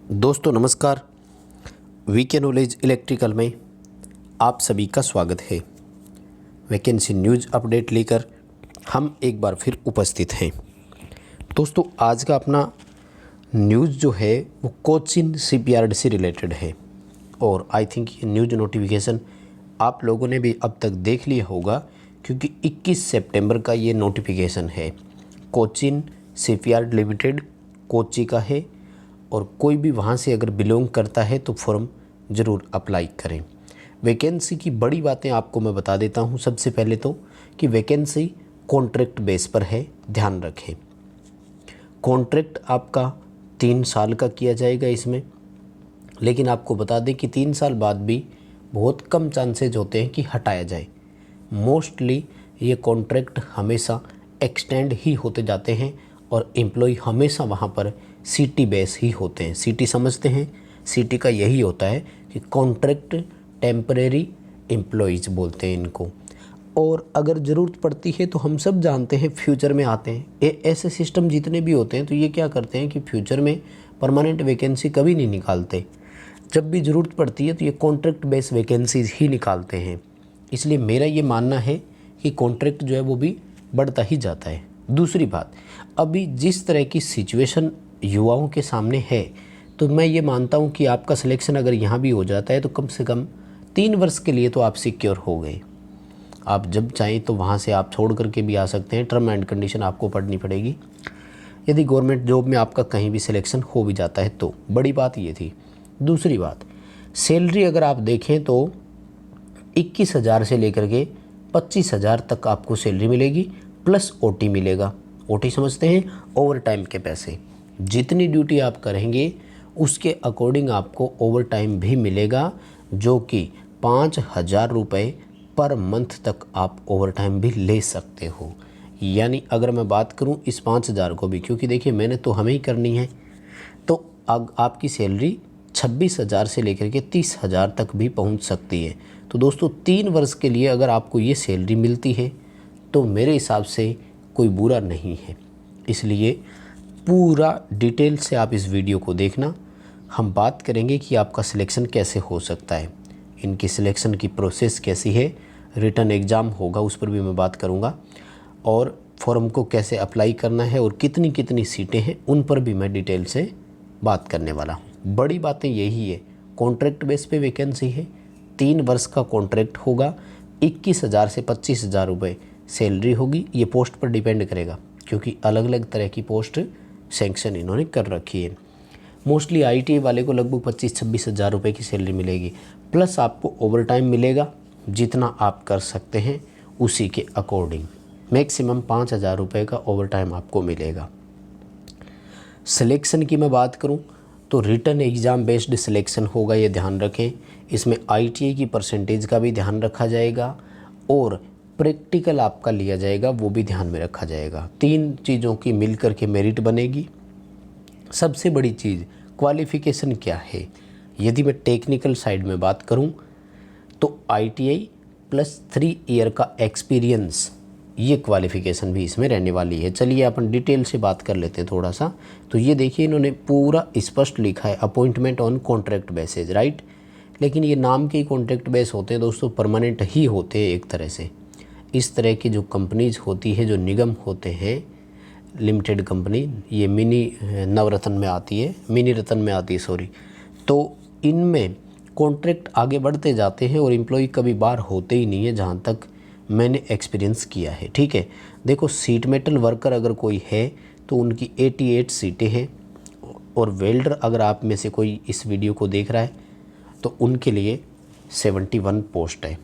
दोस्तों नमस्कार। VK knowledge electrical में आप सभी का स्वागत है। वैकेंसी न्यूज़ अपडेट लेकर हम एक बार फिर उपस्थित हैं। दोस्तों आज का अपना न्यूज़ जो है वो कोचिन शिपयार्ड से रिलेटेड है और आई थिंक ये न्यूज़ नोटिफिकेशन आप लोगों ने भी अब तक देख लिया होगा, क्योंकि 21 सितंबर का ये नोटिफिकेशन है। कोचिन शिपयार्ड लिमिटेड कोची का है और कोई भी वहाँ से अगर बिलोंग करता है तो फॉर्म ज़रूर अप्लाई करें। वैकेंसी की बड़ी बातें आपको मैं बता देता हूँ। सबसे पहले तो कि वैकेंसी कॉन्ट्रैक्ट बेस पर है, ध्यान रखें। कॉन्ट्रैक्ट आपका 3 साल का किया जाएगा इसमें, लेकिन आपको बता दें कि 3 साल बाद भी बहुत कम चांसेज होते हैं कि हटाया जाए। मोस्टली ये कॉन्ट्रैक्ट हमेशा एक्सटेंड ही होते जाते हैं और एम्प्लॉय हमेशा वहाँ पर सीटी बेस ही होते हैं। सीटी समझते हैं, सीटी का यही होता है कि कॉन्ट्रैक्ट टेम्परेरी एम्प्लॉयज़ बोलते हैं इनको। और अगर ज़रूरत पड़ती है तो हम सब जानते हैं फ्यूचर में आते हैं ऐसे सिस्टम जितने भी होते हैं, तो ये क्या करते हैं कि फ्यूचर में परमानेंट वैकेंसी कभी नहीं निकालते। जब भी ज़रूरत पड़ती है तो ये कॉन्ट्रैक्ट बेस वैकेंसीज ही निकालते हैं। इसलिए मेरा ये मानना है कि कॉन्ट्रैक्ट जो है वो भी बढ़ता ही जाता है। दूसरी बात, अभी जिस तरह की सिचुएशन युवाओं के सामने है, तो मैं ये मानता हूँ कि आपका सिलेक्शन अगर यहाँ भी हो जाता है तो कम से कम 3 वर्ष के लिए तो आप सिक्योर हो गए। आप जब चाहें तो वहाँ से आप छोड़ करके भी आ सकते हैं। टर्म एंड कंडीशन आपको पढ़नी पड़ेगी यदि गवर्नमेंट जॉब में आपका कहीं भी सिलेक्शन हो भी जाता है तो। बड़ी बात ये थी। दूसरी बात, सैलरी अगर आप देखें तो 21,000 से लेकर के 25,000 तक आपको सैलरी मिलेगी, प्लस ओटी मिलेगा। ओटी समझते हैं, ओवर टाइम के पैसे। जितनी ड्यूटी आप करेंगे उसके अकॉर्डिंग आपको ओवर टाइम भी मिलेगा, जो कि 5,000 रुपये पर मंथ तक आप ओवर टाइम भी ले सकते हो। यानी अगर मैं बात करूं इस 5,000 को भी, क्योंकि देखिए मैंने तो हमें ही करनी है, तो आपकी सैलरी 26,000 से लेकर के 30,000 तक भी पहुंच सकती है। तो दोस्तों 3 वर्ष के लिए अगर आपको ये सैलरी मिलती है तो मेरे हिसाब से कोई बुरा नहीं है। इसलिए पूरा डिटेल से आप इस वीडियो को देखना। हम बात करेंगे कि आपका सिलेक्शन कैसे हो सकता है, इनकी सिलेक्शन की प्रोसेस कैसी है, रिटन एग्ज़ाम होगा उस पर भी मैं बात करूंगा, और फॉर्म को कैसे अप्लाई करना है और कितनी कितनी सीटें हैं उन पर भी मैं डिटेल से बात करने वाला हूँ। बड़ी बातें यही है, कॉन्ट्रैक्ट बेस पे वैकेंसी है, 3 वर्ष का कॉन्ट्रैक्ट होगा, 21,000 से 25,000 रुपये सैलरी होगी। ये पोस्ट पर डिपेंड करेगा, क्योंकि अलग अलग तरह की पोस्ट सैंक्शन इन्होंने कर रखी है। मोस्टली आईटीआई वाले को लगभग 25-26,000 रुपये की सैलरी मिलेगी, प्लस आपको ओवर टाइम मिलेगा जितना आप कर सकते हैं उसी के अकॉर्डिंग। मैक्सिमम 5,000 रुपये का ओवर टाइम आपको मिलेगा। सिलेक्शन की मैं बात करूं तो रिटन एग्ज़ाम बेस्ड सिलेक्शन होगा, ये ध्यान रखें। इसमें आईटीआई की परसेंटेज का भी ध्यान रखा जाएगा और प्रैक्टिकल आपका लिया जाएगा, वो भी ध्यान में रखा जाएगा। 3 चीज़ों की मिलकर के मेरिट बनेगी। सबसे बड़ी चीज़ क्वालिफ़िकेशन क्या है। यदि मैं टेक्निकल साइड में बात करूं तो आईटीआई प्लस 3 ईयर का एक्सपीरियंस, ये क्वालिफ़िकेशन भी इसमें रहने वाली है। चलिए अपन डिटेल से बात कर लेते हैं थोड़ा सा। तो ये देखिए इन्होंने पूरा स्पष्ट लिखा है, appointment on contract basis, right. लेकिन ये नाम के ही कॉन्ट्रैक्ट बेस होते हैं दोस्तों, परमानेंट ही होते हैं एक तरह से। इस तरह की जो कंपनीज होती है, जो निगम होते हैं, लिमिटेड कंपनी, ये मिनी नवरत्न में आती है, मिनी रत्न में आती है सॉरी, तो इनमें कॉन्ट्रैक्ट आगे बढ़ते जाते हैं और एम्प्लॉय कभी बार होते ही नहीं है, जहाँ तक मैंने एक्सपीरियंस किया है। ठीक है, देखो सीट मेटल वर्कर अगर कोई है तो उनकी 88 सीटें हैं, और वेल्डर अगर आप में से कोई इस वीडियो को देख रहा है तो उनके लिए 71 पोस्ट है।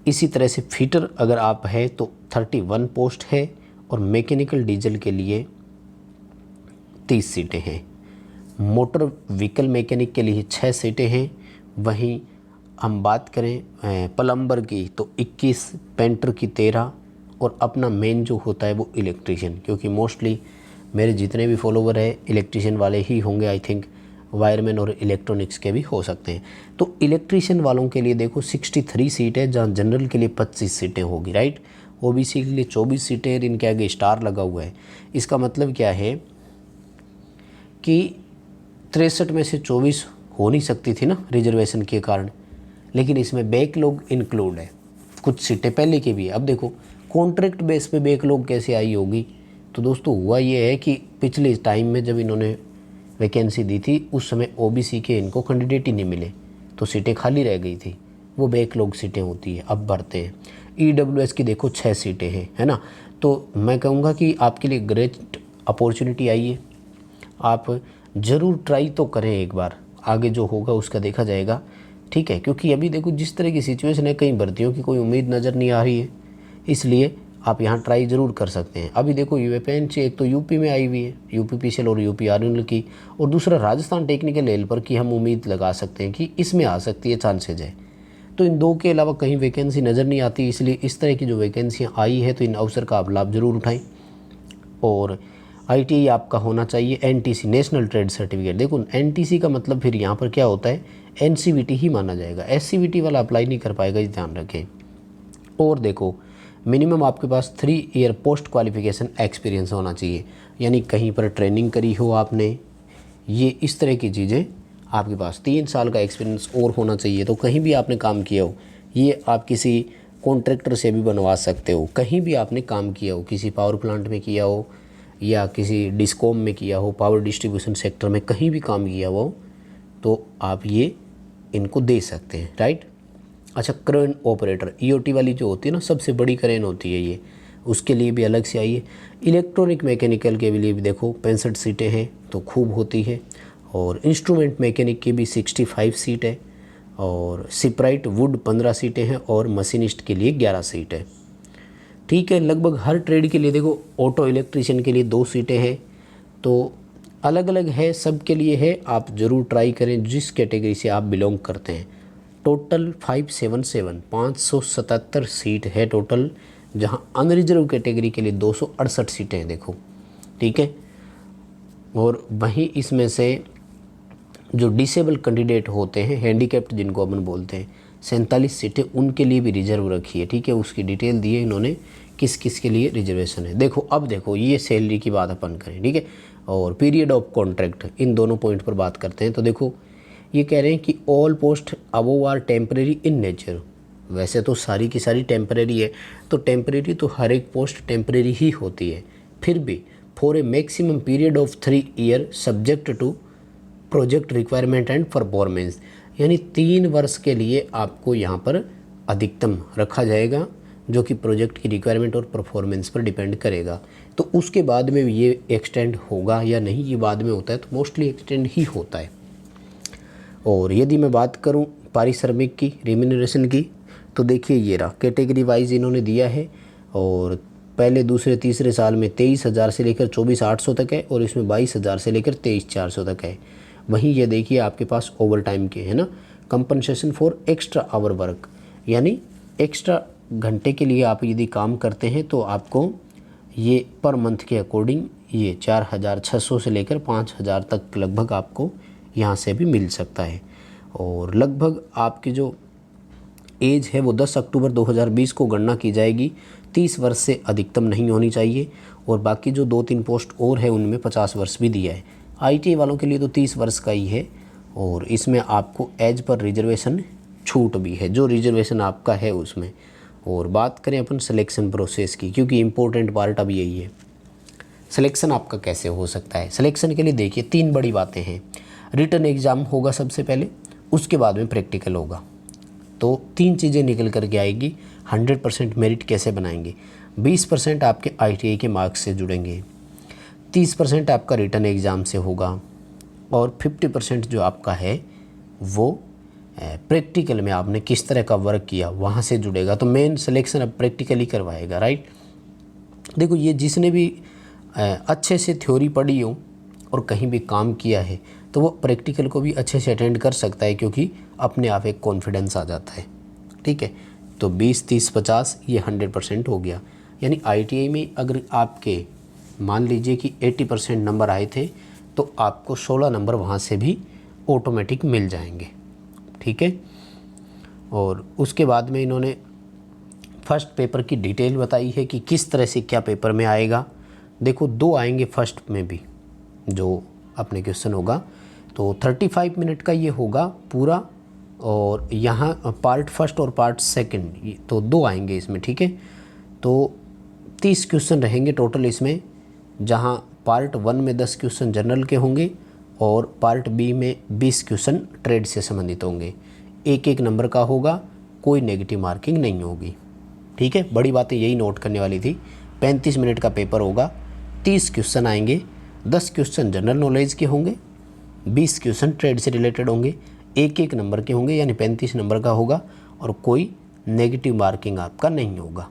इसी तरह से फिटर अगर आप है तो 31 पोस्ट है, और मैकेनिकल डीजल के लिए 30 सीटें हैं। मोटर व्हीकल मैकेनिक के लिए 6 सीटें हैं। वहीं हम बात करें प्लम्बर की तो 21, पेंटर की 13, और अपना मेन जो होता है वो इलेक्ट्रीशियन, क्योंकि मोस्टली मेरे जितने भी फॉलोवर हैं इलेक्ट्रीशियन वाले ही होंगे। आई थिंक वायरमैन और इलेक्ट्रॉनिक्स के भी हो सकते हैं। तो इलेक्ट्रीशियन वालों के लिए देखो 63 सीट है, जहाँ जनरल के लिए 25 सीटें होगी, राइट। ओबीसी के लिए 24 सीटें, इनके आगे स्टार लगा हुआ है। इसका मतलब क्या है कि 63 में से 24 हो नहीं सकती थी ना रिजर्वेशन के कारण, लेकिन इसमें बैकलॉग इंक्लूड है, कुछ सीटें पहले की भी है। अब देखो कॉन्ट्रैक्ट बेस पे बैकलॉग कैसे आई होगी, तो दोस्तों हुआ ये है कि पिछले टाइम में जब इन्होंने वैकेंसी दी थी उस समय ओबीसी के इनको कैंडिडेट ही नहीं मिले, तो सीटें खाली रह गई थी, वो बैकलॉग सीटें होती है, अब भरते हैं। ईडब्ल्यूएस की देखो 6 सीटें हैं, है ना। तो मैं कहूँगा कि आपके लिए ग्रेट अपॉर्चुनिटी आई है, आप ज़रूर ट्राई तो करें एक बार, आगे जो होगा उसका देखा जाएगा, ठीक है। क्योंकि अभी देखो जिस तरह की सिचुएशन है, कई भर्तियों की कोई उम्मीद नज़र नहीं आ रही है, इसलिए आप यहाँ ट्राई ज़रूर कर सकते हैं। अभी देखो वैकेंसी एक तो यूपी में आई हुई है, यूपी पीसीएल और यूपी आरएनएल की, और दूसरा राजस्थान टेक्निकल हेल्पर की हम उम्मीद लगा सकते हैं कि इसमें आ सकती है, चांसेज है। तो इन दो के अलावा कहीं वैकेंसी नज़र नहीं आती, इसलिए इस तरह की जो वैकेंसियाँ आई है तो इन अवसर का आप लाभ ज़रूर उठाएँ। और आईटीआई आपका होना चाहिए एनटीसी, नेशनल ट्रेड सर्टिफिकेट। देखो एनटीसी का मतलब फिर यहाँ पर क्या होता है, एनसीवीटी ही माना जाएगा, एससीवीटी वाला अप्लाई नहीं कर पाएगा, ये ध्यान रखें। और देखो मिनिमम आपके पास 3 ईयर पोस्ट क्वालिफिकेशन एक्सपीरियंस होना चाहिए, यानी कहीं पर ट्रेनिंग करी हो आपने, ये इस तरह की चीज़ें आपके पास 3 साल का एक्सपीरियंस और होना चाहिए। तो कहीं भी आपने काम किया हो, ये आप किसी कॉन्ट्रैक्टर से भी बनवा सकते हो, कहीं भी आपने काम किया हो, किसी पावर प्लांट में किया हो या किसी डिस्कॉम में किया हो, पावर डिस्ट्रीब्यूशन सेक्टर में कहीं भी काम किया हो, तो आप ये इनको दे सकते हैं, राइट। अच्छा, क्रेन ऑपरेटर, ईओटी वाली जो होती है ना, सबसे बड़ी क्रेन होती है ये, उसके लिए भी अलग से आई है। इलेक्ट्रॉनिक मैकेनिकल के लिए भी देखो 65 सीटें हैं, तो खूब होती है। और इंस्ट्रूमेंट मैकेनिक की भी 65 सीट है, और सिपराइट वुड 15 सीटें हैं, और मशीनिस्ट के लिए 11 सीट है, ठीक है। लगभग हर ट्रेड के लिए देखो, ऑटो इलेक्ट्रीशियन के लिए 2 सीटें हैं, तो अलग अलग है, सब के लिए है। आप ज़रूर ट्राई करें जिस कैटेगरी से आप बिलोंग करते हैं। टोटल 577 सीट है टोटल, जहां अनरिजर्व कैटेगरी के लिए 268 सीटें हैं, देखो, ठीक है। और वहीं इसमें से जो डिसेबल कैंडिडेट होते हैं, हैंडीकैप्ड जिनको अपन बोलते हैं, 47 सीटें उनके लिए भी रिजर्व रखी है, ठीक है। उसकी डिटेल दी है इन्होंने, किस किस के लिए रिजर्वेशन है। देखो अब देखो ये सैलरी की बात अपन करें, ठीक है, और पीरियड ऑफ कॉन्ट्रैक्ट, इन दोनों पॉइंट पर बात करते हैं। तो देखो ये कह रहे हैं कि all post above are temporary in nature. वैसे तो सारी की सारी टेम्परेरी है, तो टेम्परेरी तो हर एक पोस्ट टेम्परेरी ही होती है, फिर भी for a maximum period of 3 year subject to project requirement and performance, यानी 3 वर्ष के लिए आपको यहाँ पर अधिकतम रखा जाएगा, जो कि प्रोजेक्ट की रिक्वायरमेंट और परफॉर्मेंस पर डिपेंड करेगा। तो उसके बाद में ये एक्सटेंड होगा या नहीं, ये बाद में होता है, तो मोस्टली एक्सटेंड ही होता है। और यदि मैं बात करूं पारिश्रमिक की, रेम्यूनरेशन की, तो देखिए ये रहा कैटेगरी वाइज इन्होंने दिया है, और पहले दूसरे तीसरे साल में 23,000 से लेकर 24,800 तक है, और इसमें 22,000 से लेकर 23,400 तक है। वहीं ये देखिए आपके पास ओवर टाइम के है ना, compensation for extra our work, यानी एक्स्ट्रा घंटे के लिए आप यदि काम करते हैं तो आपको ये पर मंथ के अकॉर्डिंग ये 4,600 से लेकर 5,000 तक लगभग आपको यहाँ से भी मिल सकता है। और लगभग आपकी जो एज है वो 10 अक्टूबर 2020 को गणना की जाएगी, 30 वर्ष से अधिकतम नहीं होनी चाहिए। और बाकी जो 2-3 पोस्ट और है उनमें 50 वर्ष भी दिया है। आईटीआई वालों के लिए तो 30 वर्ष का ही है, और इसमें आपको एज पर रिजर्वेशन छूट भी है, जो रिजर्वेशन आपका है उसमें। और बात करें अपन सिलेक्शन प्रोसेस की, क्योंकि इम्पोर्टेंट पार्ट अब यही है, सिलेक्शन आपका कैसे हो सकता है। सिलेक्शन के लिए देखिए 3 बड़ी बातें हैं। रिटन एग्ज़ाम होगा सबसे पहले, उसके बाद में प्रैक्टिकल होगा, तो 3 चीज़ें निकल कर के आएगी। 100% मेरिट कैसे बनाएंगे, 20% आपके आईटीआई के मार्क्स से जुड़ेंगे, 30% आपका रिटन एग्ज़ाम से होगा, और 50% जो आपका है वो प्रैक्टिकल में आपने किस तरह का वर्क किया वहाँ से जुड़ेगा। तो मेन सिलेक्शन अब प्रैक्टिकली करवाएगा, राइट। देखो ये जिसने भी अच्छे से थ्योरी पढ़ी हो और कहीं भी काम किया है, तो वो प्रैक्टिकल को भी अच्छे से अटेंड कर सकता है, क्योंकि अपने आप एक कॉन्फिडेंस आ जाता है, ठीक है। तो 20, 30, 50 ये 100% हो गया। यानी आईटीआई में अगर आपके मान लीजिए कि 80% नंबर आए थे, तो आपको 16 नंबर वहाँ से भी ऑटोमेटिक मिल जाएंगे, ठीक है। और उसके बाद में इन्होंने फर्स्ट पेपर की डिटेल बताई है कि किस तरह से क्या पेपर में आएगा। देखो 2 आएंगे फर्स्ट में भी, जो अपने क्वेश्चन होगा तो 35 मिनट का ये होगा पूरा। और यहाँ पार्ट फर्स्ट और पार्ट सेकंड तो 2 आएंगे इसमें, ठीक है। तो 30 क्वेश्चन रहेंगे टोटल इसमें, जहाँ पार्ट 1 में 10 क्वेश्चन जनरल के होंगे और पार्ट बी में 20 क्वेश्चन ट्रेड से संबंधित होंगे। एक एक नंबर का होगा, कोई नेगेटिव मार्किंग नहीं होगी, ठीक है। बड़ी बातें यही नोट करने वाली थी। 35 मिनट का पेपर होगा, 30 क्वेश्चन आएंगे, 10 क्वेश्चन जनरल नॉलेज के होंगे, 20 क्वेश्चन ट्रेड से रिलेटेड होंगे, एक एक नंबर के होंगे, यानी 35 नंबर का होगा और कोई नेगेटिव मार्किंग आपका नहीं होगा,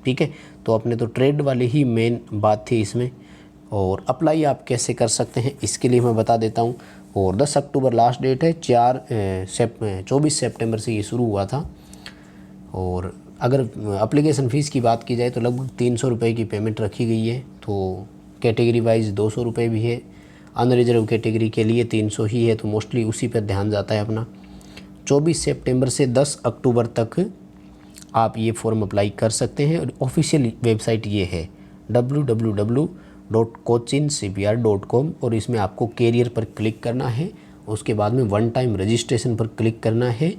ठीक है। तो अपने तो ट्रेड वाली ही मेन बात थी इसमें। और अप्लाई आप कैसे कर सकते हैं इसके लिए मैं बता देता हूँ। और 10 अक्टूबर लास्ट डेट है, 24 सितंबर से ये शुरू हुआ था। और अगर एप्लीकेशन फ़ीस की बात की जाए तो लगभग 300 रुपये की पेमेंट रखी गई है। तो कैटेगरी वाइज 200 रुपये भी है, अनरिजर्व कैटेगरी के लिए 300 ही है, तो मोस्टली उसी पर ध्यान जाता है अपना। 24 सितंबर से 10 अक्टूबर तक आप ये फॉर्म अप्लाई कर सकते हैं। और ऑफिशियल वेबसाइट ये है www.cochincpr.com, और इसमें आपको कैरियर पर क्लिक करना है, उसके बाद में 1 टाइम रजिस्ट्रेशन पर क्लिक करना है,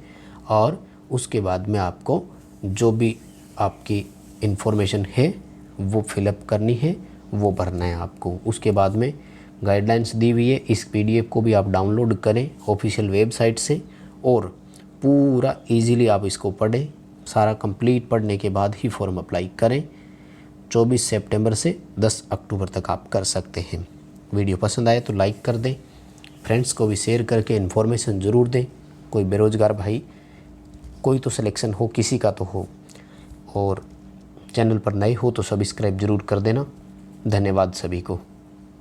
और उसके बाद में आपको जो भी आपकी इन्फॉर्मेशन है वो फिलअप करनी है, वो भरना है आपको। उसके बाद में गाइडलाइंस दी हुई है, इस PDF को भी आप डाउनलोड करें ऑफिशियल वेबसाइट से, और पूरा इजीली आप इसको पढ़ें। सारा कंप्लीट पढ़ने के बाद ही फॉर्म अप्लाई करें। 24 सितंबर से 10 अक्टूबर तक आप कर सकते हैं। वीडियो पसंद आए तो लाइक कर दें, फ्रेंड्स को भी शेयर करके इन्फॉर्मेशन ज़रूर दें। कोई बेरोज़गार भाई, कोई तो सिलेक्शन हो, किसी का तो हो। और चैनल पर नए हो तो सब्सक्राइब ज़रूर कर देना। धन्यवाद सभी को।